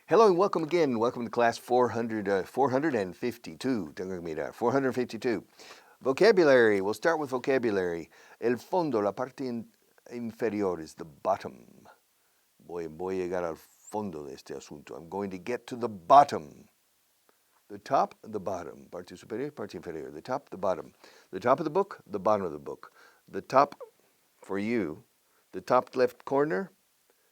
Hello and welcome again. Welcome to class 452. Tengo que mirar. 452. Vocabulary. We'll start with vocabulary. El fondo, la parte inferior is the bottom. Voy a llegar al fondo de este asunto. I'm going to get to the bottom. The top, the bottom. Parte superior, parte inferior. The top, the bottom. The top of the book, the bottom of the book. The top for you, the top left corner,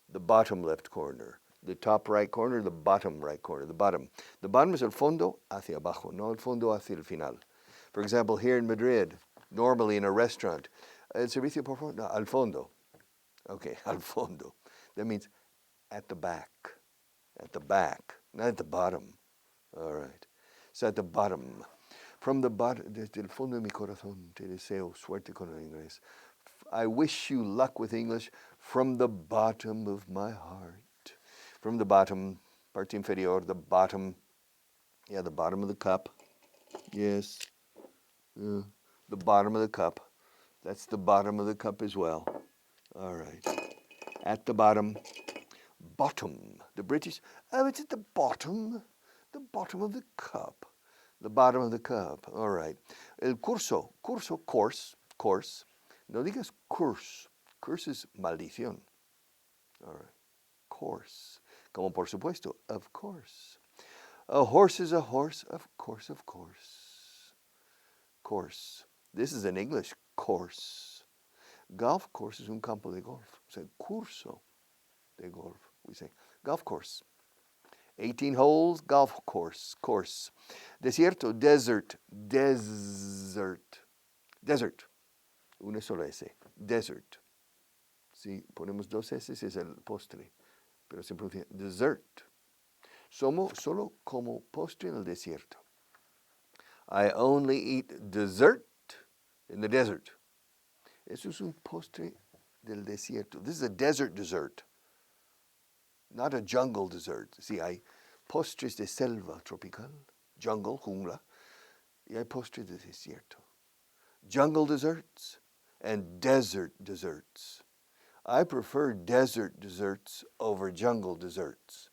the bottom left corner. The top right corner, the bottom right corner, the bottom. The bottom is el fondo hacia abajo, no el fondo hacia el final. For example, here in Madrid, normally in a restaurant, el servicio por favor, no, al fondo. Okay, al fondo. That means at the back, not at the bottom. All right. So at the bottom. From the bottom, desde el fondo de mi corazón, te deseo suerte con el inglés. I wish you luck with English from the bottom of my heart. From the bottom, parte inferior, the bottom, the bottom of the cup. Yes, the bottom of the cup. That's the bottom of the cup as well. All right. At the bottom, bottom. The British, it's at the bottom of the cup. The bottom of the cup. All right. El curso, course. No digas curse. Curse is maldición. All right. Course. Como por supuesto, of course. A horse is a horse, of course. Course. This is an English course. Golf course is un campo de golf. O sea, curso de golf. We say golf course. 18 holes, golf course. Desierto, desert. Una sola S. Desert. Si ponemos dos S es el postre. Pero se pronuncia dessert. Solo como postre en el desierto. I only eat dessert in the desert. Eso es un postre del desierto. This is a desert dessert, not a jungle dessert. See, hay postres de selva tropical, jungle, jungla, y hay postres de desierto. Jungle desserts and desert desserts. I prefer desert desserts over jungle desserts.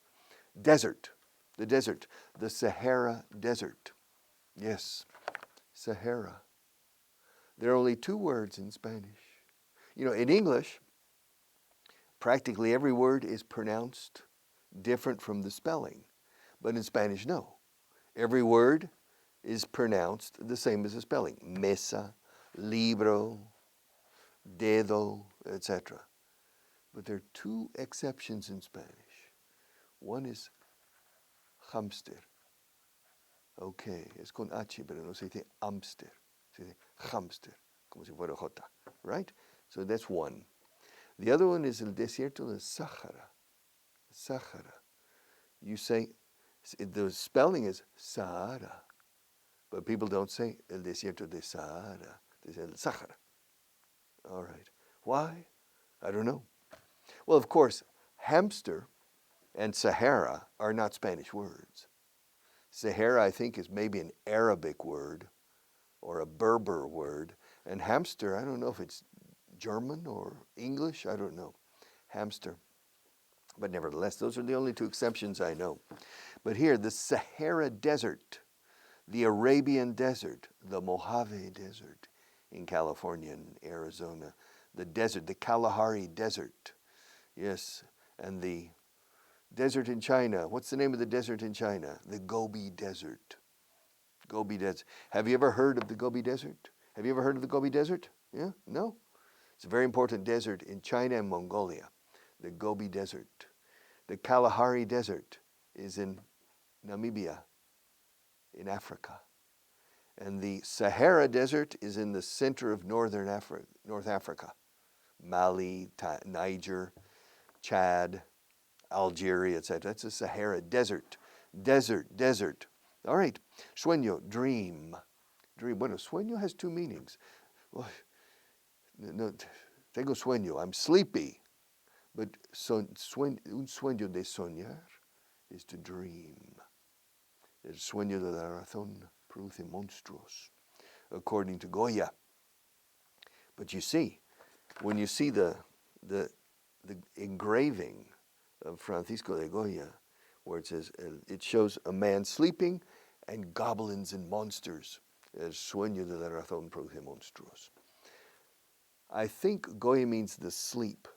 Desert, the Sahara Desert. Yes, Sahara. There are only two words in Spanish. You know, in English, practically every word is pronounced different from the spelling. But in Spanish, no. Every word is pronounced the same as the spelling. Mesa, libro, dedo, etc. But there are two exceptions in Spanish. One is hamster. Okay, es con H, pero no se dice hamster. Se dice hamster, como si fuera J, right? So that's one. The other one is el desierto de Sahara. Sahara. You say, the spelling is Sahara, but people don't say el desierto de Sahara. They say el Sahara. All right. Why? I don't know. Well, of course, hamster and Sahara are not Spanish words. Sahara, I think, is maybe an Arabic word or a Berber word. And hamster, I don't know if it's German or English, I don't know. Hamster. But nevertheless, those are the only two exceptions I know. But here, the Sahara Desert, the Arabian Desert, the Mojave Desert in California and Arizona, the desert, the Kalahari Desert. Yes, and the desert in China. What's the name of the desert in China? The Gobi Desert. Gobi Desert. Have you ever heard of the Gobi Desert? Have you ever heard of the Gobi Desert? Yeah? No? It's a very important desert in China and Mongolia, the Gobi Desert. The Kalahari Desert is in Namibia, in Africa. And the Sahara Desert is in the center of North Africa. Mali, Niger, Chad, Algeria, etc. That's the Sahara Desert. Desert. All right. Sueño, dream. Bueno, sueño has two meanings. Well, no, tengo sueño, I'm sleepy. But un sueño de soñar is to dream. El sueño de la razón produce monstruos, according to Goya. But you see, when you see the engraving of Francisco de Goya, where it says, it shows a man sleeping and goblins and monsters. El sueño de la razón produce monstruos. I think goy means the sleep.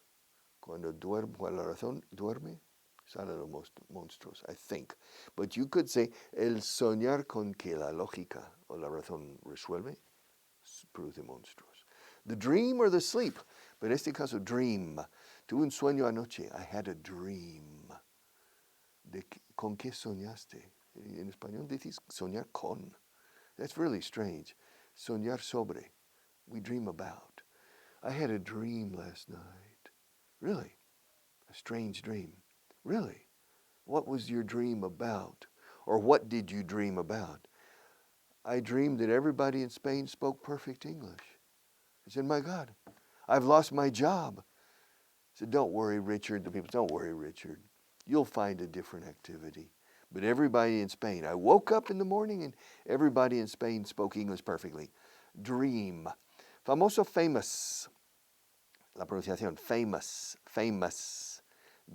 Cuando la razón duerme, salen los monstruos, I think. But you could say, el soñar con que la lógica o la razón resuelve, produce monstruos. The dream or the sleep, pero en este caso, dream. Tuve un sueño anoche, I had a dream. ¿Con qué soñaste? En español dices soñar con. That's really strange. Soñar sobre. We dream about. I had a dream last night. Really? A strange dream. Really? What was your dream about? Or what did you dream about? I dreamed that everybody in Spain spoke perfect English. I said, my God, I've lost my job. I said, don't worry, Richard. The people, don't worry, Richard. You'll find a different activity. But everybody in Spain, I woke up in the morning and everybody in Spain spoke English perfectly. Dream. Famoso, famous. La pronunciación, famous, famous.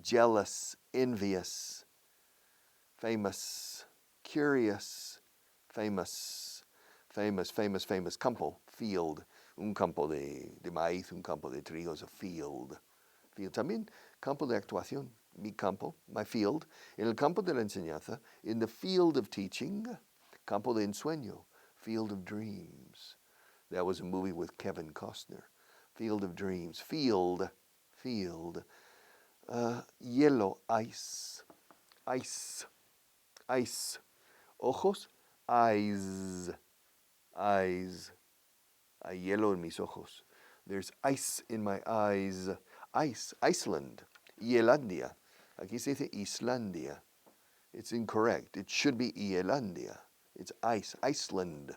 Jealous, envious. Famous, curious, famous, famous, famous, famous. Campo, field. Un campo de maíz, un campo de trigo es a field. Field. También campo de actuación. Mi campo, my field. En el campo de la enseñanza, in the field of teaching, campo de ensueño, field of dreams. That was a movie with Kevin Costner. Field of dreams. Field. Hielo, ice. Ice. Ice. Ojos, eyes. Eyes. Hay hielo en mis ojos. There's ice in my eyes. Ice. Iceland. Ielandia. Aquí se dice Islandia. It's incorrect. It should be Ielandia. It's ice. Iceland.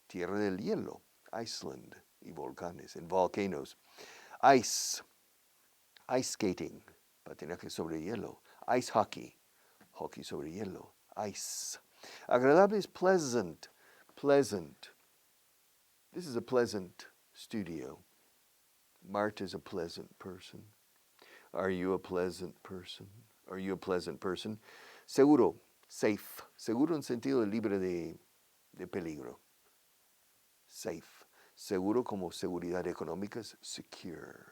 Tierra del hielo. Iceland. Y volcanes and volcanoes. Ice. Ice skating. Patinaje sobre hielo. Ice hockey. Hockey sobre hielo. Ice. Agradable is pleasant. Pleasant. This is a pleasant studio. Marta is a pleasant person. Are you a pleasant person? Are you a pleasant person? Seguro, safe. Seguro en sentido libre de peligro. Safe. Seguro como seguridad económica es secure.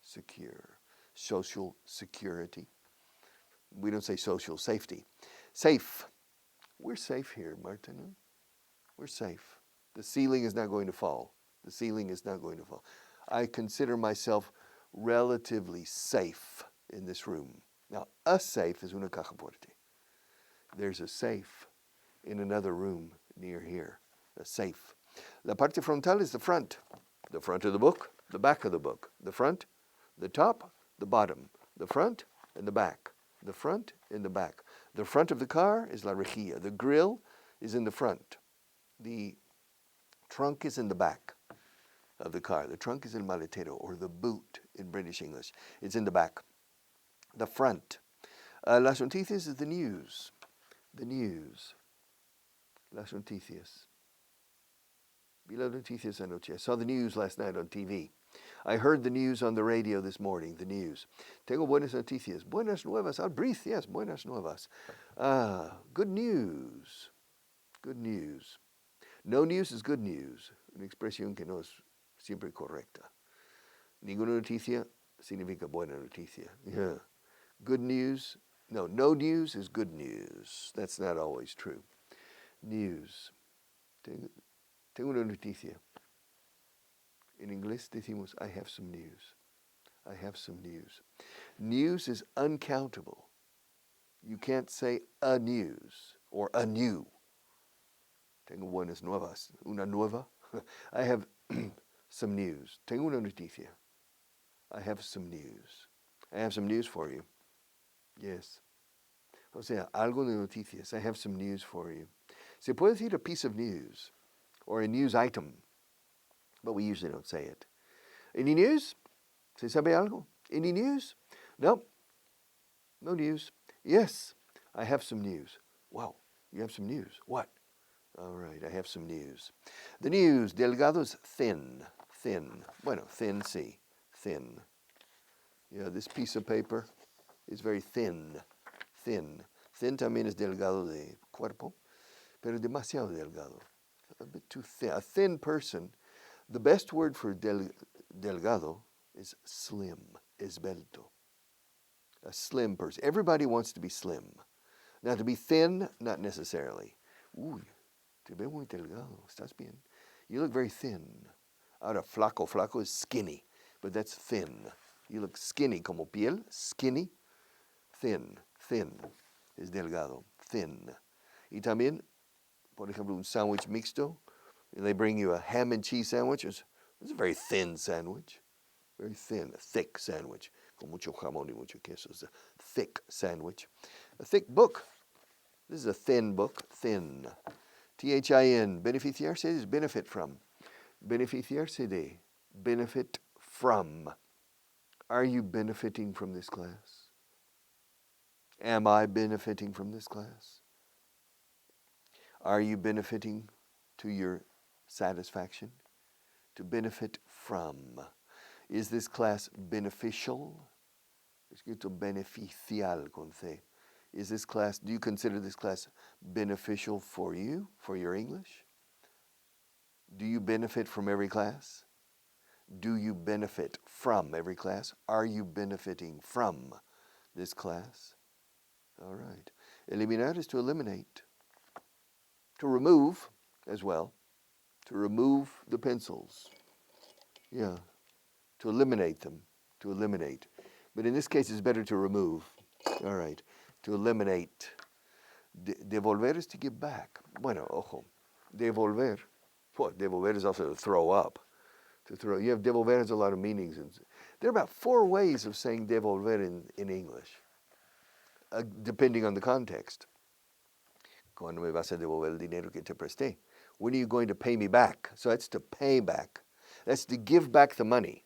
Secure. Social security. We don't say social safety. Safe. We're safe here, Marta, no? We're safe. The ceiling is not going to fall. The ceiling is not going to fall. I consider myself relatively safe in this room. Now, a safe is una caja fuerte. There's a safe in another room near here. A safe. La parte frontal is the front. The front of the book, the back of the book. The front, the top, the bottom. The front and the back. The front and the back. The front of the car is la rejilla. The grill is in the front. The trunk is in the back of the car. The trunk is el maletero, or the boot in British English. It's in the back. The front. Las noticias is the news. The news. Las noticias. Vi las noticias anoche. I saw the news last night on TV. I heard the news on the radio this morning, the news. Tengo buenas noticias. Buenas nuevas. I'll breathe, yes, buenas nuevas. Good news. Good news. No news is good news. Una expresión que no es siempre correcta. Ninguna noticia significa buena noticia. Yeah. Good news. No news is good news. That's not always true. News. Tengo una noticia. En inglés decimos, I have some news. I have some news. News is uncountable. You can't say a news or a new. Tengo buenas nuevas. Una nueva. I have some news. Tengo una noticia. I have some news. I have some news for you. Yes. O sea, algo de noticias. I have some news for you. Se puede decir a piece of news or a news item, but we usually don't say it. Any news? ¿Se sabe algo? Any news? No. No news. Yes, I have some news. Wow, you have some news. What? All right, I have some news. The news, delgado is thin. Thin. Bueno, thin, sí. Thin. Yeah, this piece of paper is very thin. Thin. Thin también es delgado de cuerpo, pero demasiado delgado. A bit too thin. A thin person, the best word for delgado is slim, esbelto. A slim person. Everybody wants to be slim. Now, to be thin, not necessarily. Uy, te veo muy delgado. ¿Estás bien? You look very thin. Ahora, flaco. Flaco is skinny, but that's thin. You look skinny, como piel, skinny. Thin es delgado, thin. Y también, por ejemplo, un sándwich mixto, they bring you a ham and cheese sandwich. It's a very thin sandwich, very thin, a thick sandwich, con mucho jamón y mucho queso. It's a thick sandwich. A thick book. This is a thin book, thin. Thin, beneficiarse is benefit from. Beneficiarse de, benefit from. Are you benefiting from this class? Am I benefiting from this class? Are you benefiting to your satisfaction? To benefit from. Is this class beneficial? Escrito beneficial con C. Is this class, do you consider this class beneficial for you, for your English? Do you benefit from every class? Do you benefit from every class? Are you benefiting from this class? All right. Eliminar is to eliminate. To remove as well. To remove the pencils. Yeah. To eliminate them. To eliminate. But in this case, it's better to remove. All right. To eliminate. Devolver is to give back. Bueno, ojo. Devolver. What? Devolver is also to throw up. To throw. You have devolver has a lot of meanings. There are about 4 ways of saying devolver in English. Depending on the context. ¿Cuándo me vas a devolver el dinero que te presté? When are you going to pay me back? So that's to pay back. That's to give back the money.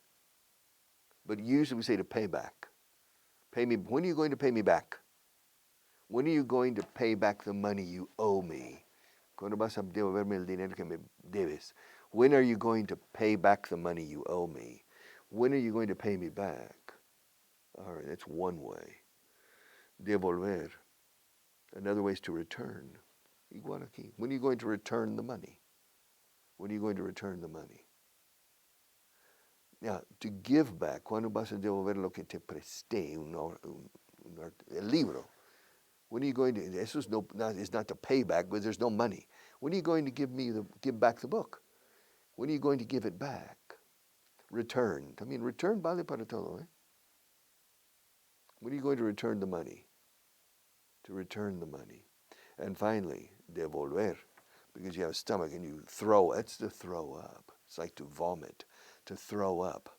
But usually we say to pay back. Pay me. When are you going to pay me back? When are you going to pay back the money you owe me? ¿Cuándo vas a devolverme el dinero que me debes? When are you going to pay back the money you owe me? When are you going to pay me back? All right, that's one way. Devolver. Another way is to return. Igual aquí. When are you going to return the money? When are you going to return the money? Now, to give back, ¿cuándo vas a devolver lo que te presté? El libro. When are you going to, eso es it's not to pay back, but there's no money. When are you going to give back the book? When are you going to give it back? Return. I mean, return vale para todo, eh? When are you going to return the money? To return the money. And finally, devolver, because you have a stomach and you throw, that's to throw up. It's like to vomit, to throw up.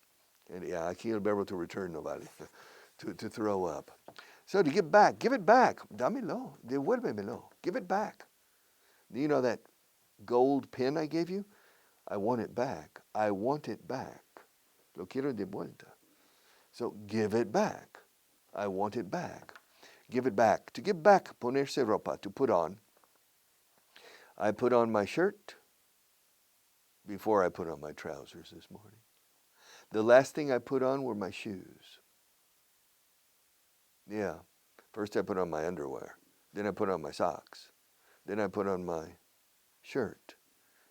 And yeah, aquí el verbo to return no vale, to throw up. So to give back, give it back. Dámelo, devuélvemelo, give it back. Do you know that gold pin I gave you? I want it back. I want it back. Lo quiero de vuelta. So give it back. I want it back. Give it back. To give back, ponerse ropa, to put on. I put on my shirt before I put on my trousers this morning. The last thing I put on were my shoes. Yeah. First I put on my underwear. Then I put on my socks. Then I put on my shirt.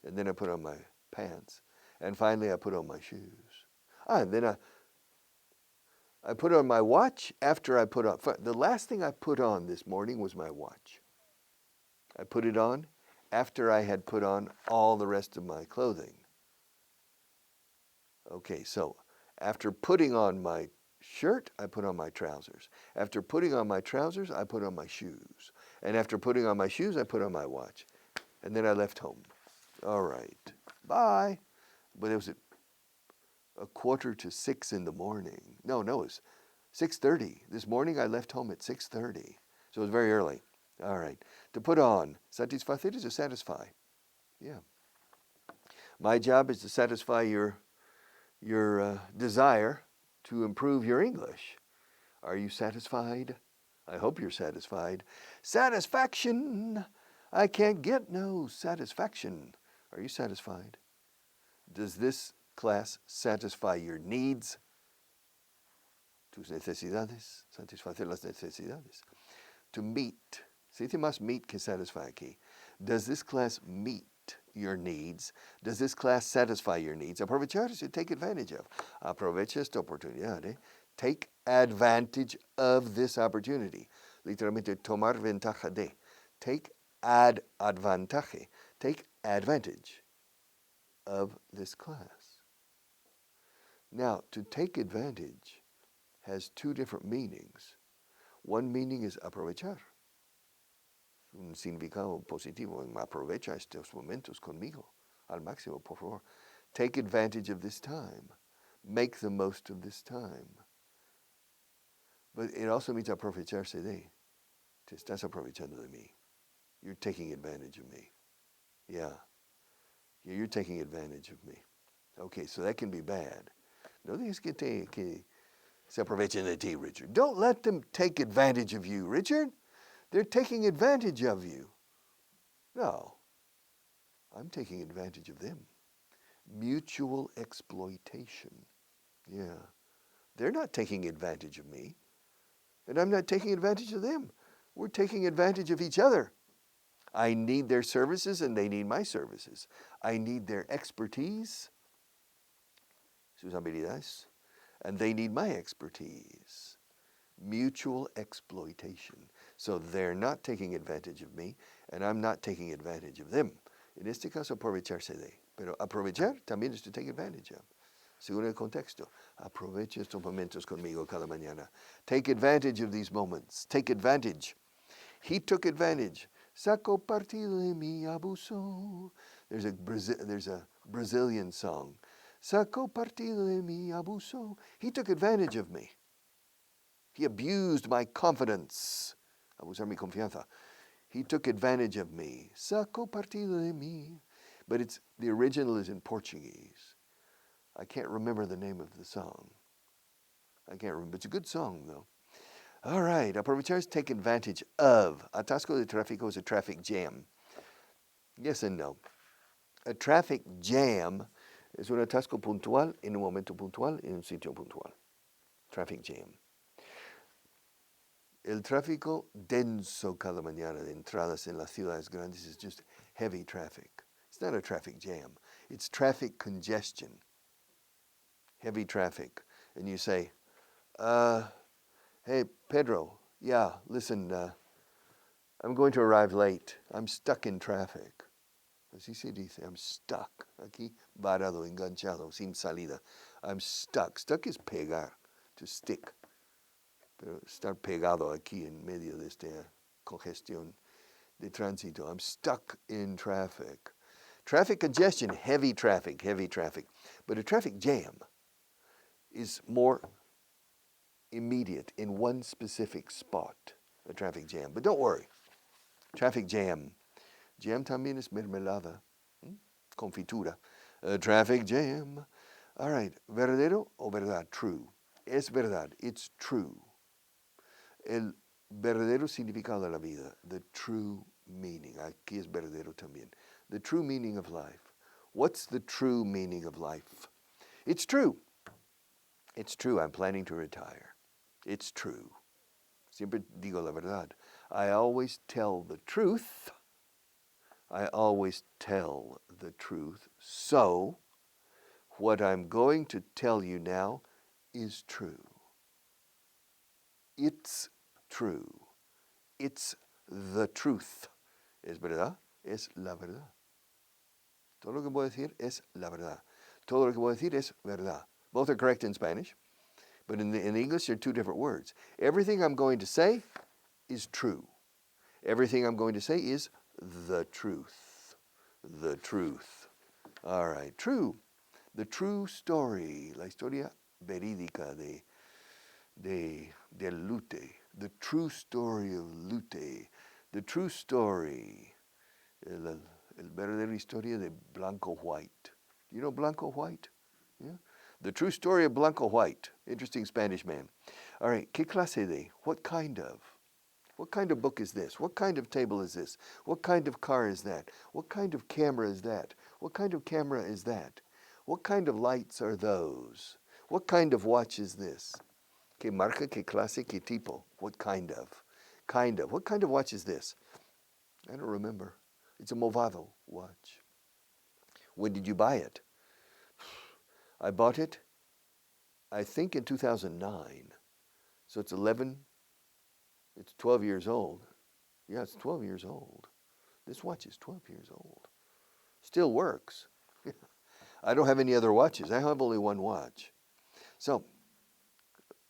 And then I put on my pants. And finally I put on my shoes. And then I put on my watch after I put on. The last thing I put on this morning was my watch. I put it on after I had put on all the rest of my clothing. Okay, so after putting on my shirt, I put on my trousers. After putting on my trousers, I put on my shoes. And after putting on my shoes, I put on my watch. And then I left home. All right, bye. But it was at 5:45 in the morning. No, it was 6:30. This morning I left home at 6:30. So it was very early. All right. To put on. Satisfacer is to satisfy. Yeah. My job is to satisfy your desire to improve your English. Are you satisfied? I hope you're satisfied. Satisfaction! I can't get no satisfaction. Are you satisfied? Does this class satisfy your needs? Tus necesidades. Satisfacer las necesidades. To meet. Se dice más meet que satisfy aquí. Does this class meet your needs? Does this class satisfy your needs? Aprovechar is to take advantage of. Aprovecha esta oportunidad. Take advantage of this opportunity. Literalmente, tomar ventaja de. Take advantage. Take advantage of this class. Now, to take advantage has two different meanings. One meaning is aprovechar. Un significado positivo. Aprovecha estos momentos conmigo al máximo, por favor. Take advantage of this time. Make the most of this time. But it also means aprovecharse de. Te estás aprovechando de mí. You're taking advantage of me. Yeah. You're taking advantage of me. Okay, so that can be bad. No dejes que se aprovechen de ti, Richard. Don't let them take advantage of you, Richard. They're taking advantage of you. No, I'm taking advantage of them. Mutual exploitation. Yeah. They're not taking advantage of me, and I'm not taking advantage of them. We're taking advantage of each other. I need their services, and they need my services. I need their expertise, sus habilidades, and they need my expertise. Mutual exploitation. So they're not taking advantage of me, and I'm not taking advantage of them. En este caso, aprovecharse de. Pero aprovechar también es to take advantage of. Según el contexto. Aprovecha estos momentos conmigo cada mañana. Take advantage of these moments. Take advantage. He took advantage. Sacó partido de mi abuso. There's a Brazilian song. Sacó partido de mi abuso. He took advantage of me. He abused my confidence. Abusar mi confianza. He took advantage of me. Sacó partido de mí. But the original is in Portuguese. I can't remember the name of the song. I can't remember. It's a good song, though. All right. Aprovechar is take advantage of. Atasco de tráfico is a traffic jam. Yes and no. A traffic jam es un atasco puntual en un momento puntual en un sitio puntual. Traffic jam. El tráfico denso cada mañana de entradas en las ciudades grandes is just heavy traffic. It's not a traffic jam. It's traffic congestion. Heavy traffic. And you say, hey, Pedro, yeah, listen, I'm going to arrive late. I'm stuck in traffic. Así se dice, I'm stuck. Aquí, varado, enganchado, sin salida. I'm stuck. Stuck is pegar, to stick. Pero estar pegado aquí en medio de esta congestión de tránsito. I'm stuck in traffic. Traffic congestion, heavy traffic. But a traffic jam is more immediate in one specific spot, a traffic jam. But don't worry, traffic jam. Jam también es mermelada, confitura. A traffic jam. All right, verdadero o verdad, true. Es verdad, it's true. El verdadero significado de la vida, the true meaning. Aquí es verdadero también. The true meaning of life. What's the true meaning of life? It's true. It's true, I'm planning to retire. It's true. Siempre digo la verdad. I always tell the truth. I always tell the truth. So, what I'm going to tell you now is true. It's true. It's the truth. ¿Es verdad? Es la verdad. Todo lo que voy a decir es la verdad. Todo lo que voy a decir es verdad. Both are correct in Spanish, but in English they're two different words. Everything I'm going to say is true. Everything I'm going to say is the truth. The truth. All right, true. The true story. La historia verídica del Lute. The true story of Lute. The true story. El verdadera historia de Blanco White. You know Blanco White? Yeah. The true story of Blanco White. Interesting Spanish man. All right, ¿qué clase de? What kind of? What kind of book is this? What kind of table is this? What kind of car is that? What kind of camera is that? What kind of camera is that? What kind of lights are those? What kind of watch is this? ¿Qué marca, qué clase, qué tipo? What kind of? Kind of. What kind of watch is this? I don't remember. It's a Movado watch. When did you buy it? I bought it, I think, in 2009. So it's 12 years old. Yeah, it's 12 years old. This watch is 12 years old. Still works. I don't have any other watches. I have only one watch. So,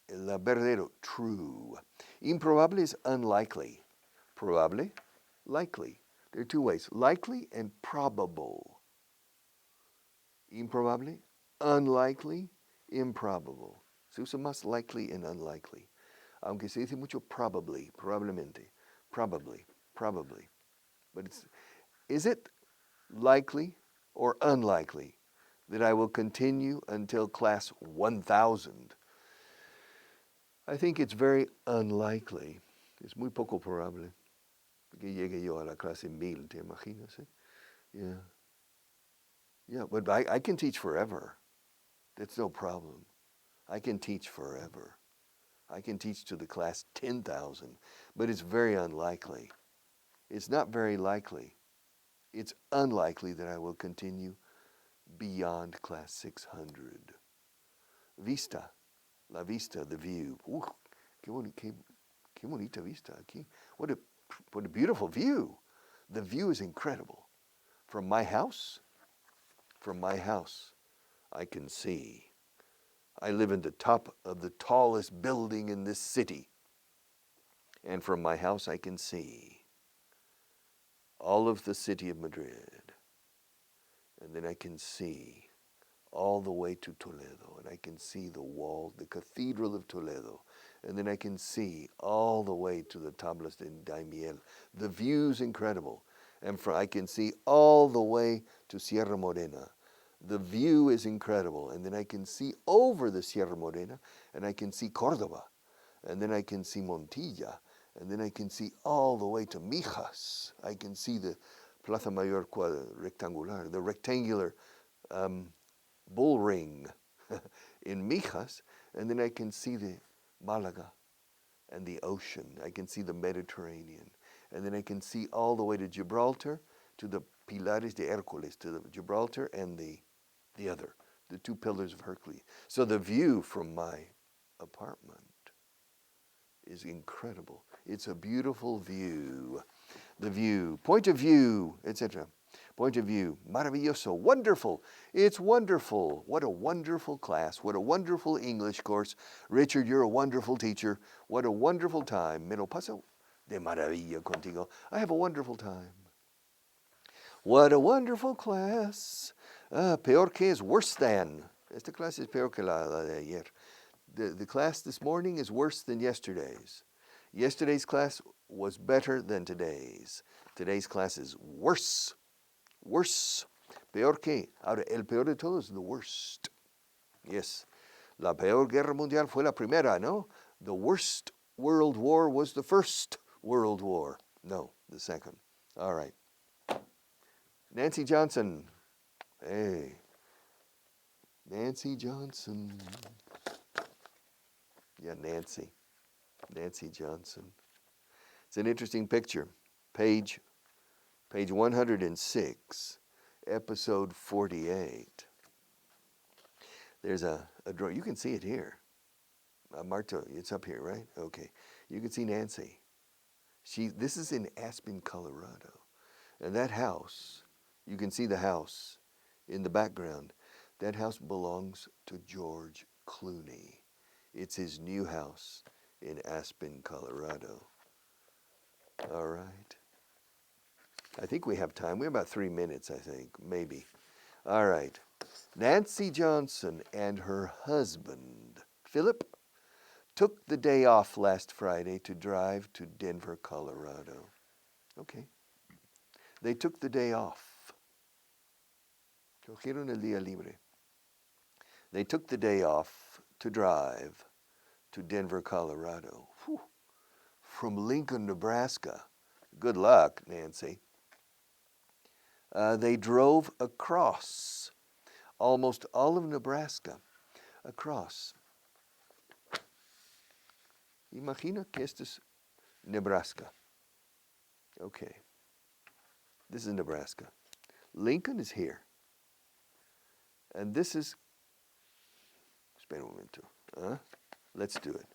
el verdadero, true. Improbable is unlikely. Probable, likely. There are two ways, likely and probable. Improbable, unlikely, improbable. Se usa más likely and unlikely. Aunque se dice mucho probably, probablemente, probably, probably. But is it likely or unlikely that I will continue until class 1000? I think it's very unlikely. Es muy poco probable que llegue yo a la clase 1000, ¿te imaginas? Yeah. Yeah, but I can teach forever. That's no problem. I can teach forever. I can teach to the class 10,000, but it's very unlikely. It's not very likely. It's unlikely that I will continue beyond class 600. Vista, la vista, the view. Qué bonita vista aquí. What a beautiful view. The view is incredible. From my house, I can see. I live in the top of the tallest building in this city. And from my house, I can see all of the city of Madrid. And then I can see all the way to Toledo. And I can see the wall, the Cathedral of Toledo. And then I can see all the way to the Tablas de Daimiel. The view's incredible. And I can see all the way to Sierra Morena. The view is incredible. And then I can see over the Sierra Morena, and I can see Córdoba. And then I can see Montilla. And then I can see all the way to Mijas. I can see the Plaza Mayor rectangular, the rectangular bull ring in Mijas. And then I can see the Malaga and the ocean. I can see the Mediterranean. And then I can see all the way to Gibraltar, to the Pilares de Hércules, to the Gibraltar and the two pillars of Hercules. So the view from my apartment is incredible. It's a beautiful view. The view, point of view, etc. Point of view, maravilloso, wonderful. It's wonderful. What a wonderful class. What a wonderful English course. Richard, you're a wonderful teacher. What a wonderful time. Me lo paso de maravilla contigo. I have a wonderful time. What a wonderful class. Peor que is worse than. Esta clase es peor que la de ayer. The class this morning is worse than yesterday's. Yesterday's class was better than today's. Today's class is worse. Worse. Peor que. Ahora, el peor de todo is the worst. Yes. La peor guerra mundial fue la primera, ¿no? The worst world war was the first world war. No, the second. All right. Nancy Johnson. Hey. Nancy Johnson. Yeah, Nancy Johnson. It's an interesting picture. Page 106, episode 48. There's a drawing. You can see it here. Marta, it's up here, right? Okay. You can see Nancy. This is in Aspen, Colorado. And that house, you can see the house in the background. That house belongs to George Clooney. It's his new house in Aspen, Colorado. All right. I think we have time. We have about 3 minutes, I think, maybe. All right. Nancy Johnson and her husband, Philip, took the day off last Friday to drive to Denver, Colorado. Okay. They took the day off. Cogieron el día libre. They took the day off to drive to Denver, Colorado. Whew. From Lincoln, Nebraska. Good luck, Nancy. They drove across almost all of Nebraska. Across. Imagina que esto es Nebraska. Okay. This is Nebraska. Lincoln is here. And this is, espera un momento. Let's do it.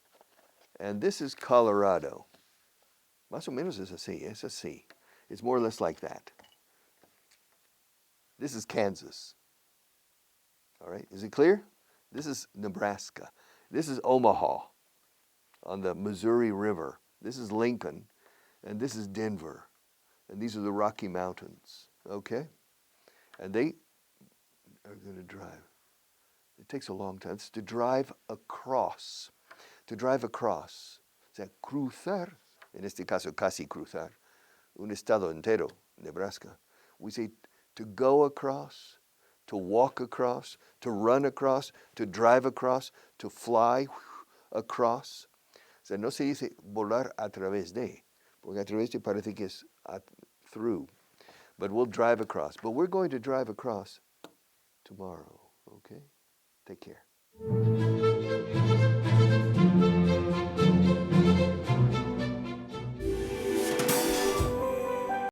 And this is Colorado. Más o menos es así. It's more or less like that. This is Kansas. All right, is it clear? This is Nebraska. This is Omaha on the Missouri River. This is Lincoln, and this is Denver. And these are the Rocky Mountains, okay? And they are going to drive. It takes a long time. It's to drive across. To drive across. O sea, cruzar, en este caso casi cruzar, un estado entero, Nebraska. We say to go across, to walk across, to run across, to drive across, to fly across. O sea, no se dice volar a través de, porque a través de parece que es through. But we'll drive across. But we're going to drive across tomorrow, okay? Take care.